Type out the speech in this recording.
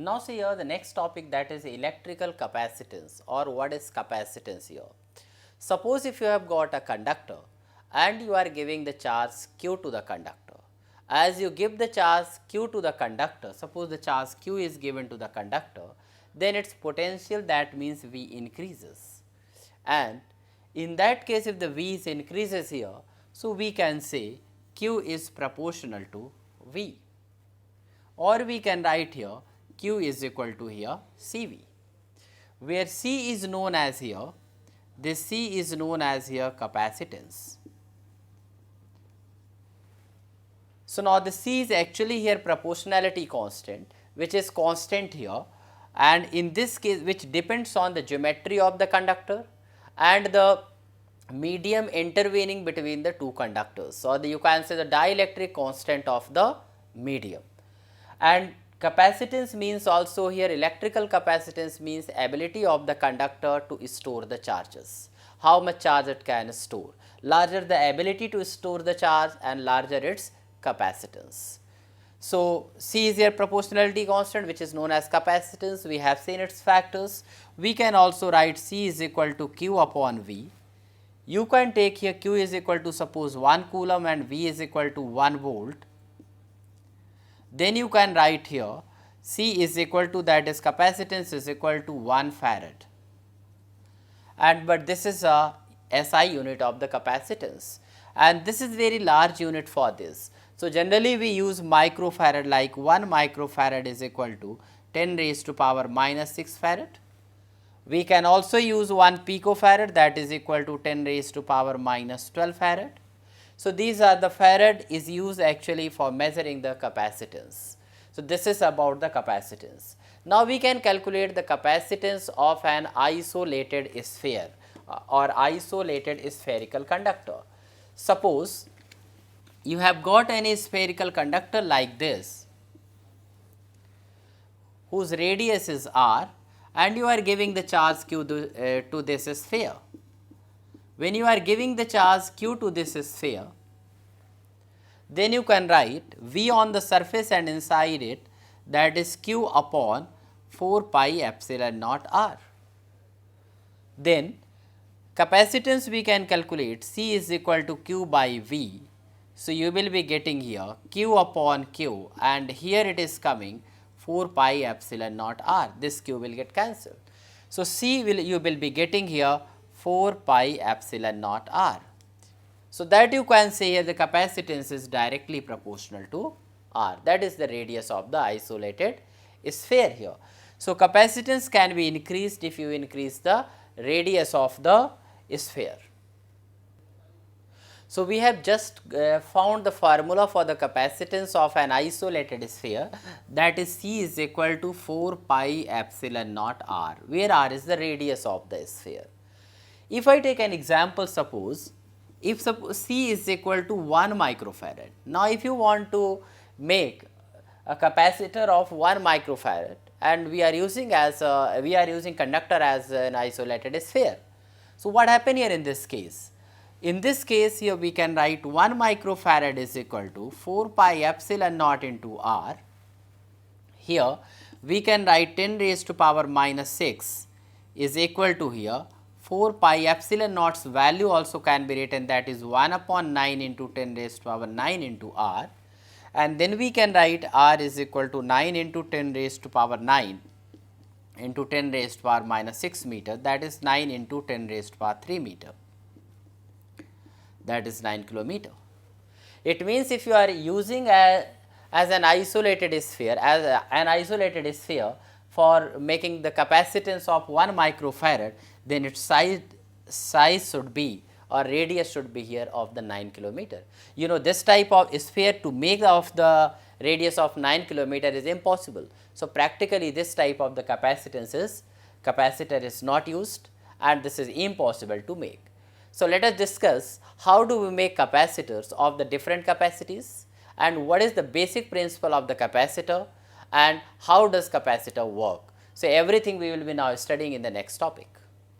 Now see here the next topic, that is electrical capacitance, or what is capacitance here. Suppose if you have got a conductor and you are giving the charge q to the conductor. As you give the charge q to the conductor, suppose the charge q is given to the conductor, then its potential, that means V, increases. And in that case, if the V is increases here, so we can say q is proportional to V, or we can write here q is equal to here Cv, where C is known as here, this C is known as here capacitance. So now the C is actually here proportionality constant, which is constant here, and in this case which depends on the geometry of the conductor and the medium intervening between the two conductors. So you can say the dielectric constant of the medium. And capacitance means also here, electrical capacitance means ability of the conductor to store the charges, how much charge it can store. Larger the ability to store the charge and larger its capacitance. So C is here proportionality constant, which is known as capacitance. We have seen its factors. We can also write C is equal to Q upon V. You can take here Q is equal to suppose 1 coulomb and V is equal to 1 volt. Then you can write here C is equal to, that is capacitance is equal to 1 farad, and but this is a SI unit of the capacitance, and this is very large unit for this. So generally we use microfarad, like 1 microfarad is equal to 10 raised to power minus 6 farad. We can also use 1 picofarad, that is equal to 10 raised to power minus 12 farad. So these are the farad is used actually for measuring the capacitance. So this is about the capacitance. Now we can calculate the capacitance of an isolated sphere or isolated spherical conductor. Suppose you have got any spherical conductor like this, whose radius is r, and you are giving the charge q to this sphere. When you are giving the charge q to this sphere, then you can write V on the surface and inside it, that is q upon 4 pi epsilon naught r. Then capacitance we can calculate, C is equal to q by V. So you will be getting here q upon q, and here it is coming 4 pi epsilon naught r, this q will get cancelled. So C will, you will be getting here 4 pi epsilon naught r. So that you can say here the capacitance is directly proportional to r, that is the radius of the isolated sphere here. So capacitance can be increased if you increase the radius of the sphere. So we have just found the formula for the capacitance of an isolated sphere, that is C is equal to 4 pi epsilon naught r, where r is the radius of the sphere. If I take an example, suppose if C is equal to 1 microfarad. Now if you want to make a capacitor of 1 microfarad and we are using conductor as an isolated sphere. So what happen here in this case? In this case here we can write 1 microfarad is equal to 4 pi epsilon naught into r. Here we can write 10 raised to power minus 6 is equal to here 4 pi epsilon naught's value also can be written, that is 1 upon 9 into 10 raised to power 9 into r, and then we can write r is equal to 9 into 10 raised to power 9 into 10 raised to power minus 6 meter, that is 9 into 10 raised to power 3 meter, that is 9 kilometer. It means if you are using as an isolated sphere, for making the capacitance of 1 microfarad, then its size should be, or radius should be here of the 9 kilometer. You know, this type of sphere to make of the radius of 9 kilometer is impossible. So practically this type of the capacitor is not used, and this is impossible to make. So let us discuss how do we make capacitors of the different capacities, and what is the basic principle of the capacitor, and how does capacitor work. So everything we will be now studying in the next topic.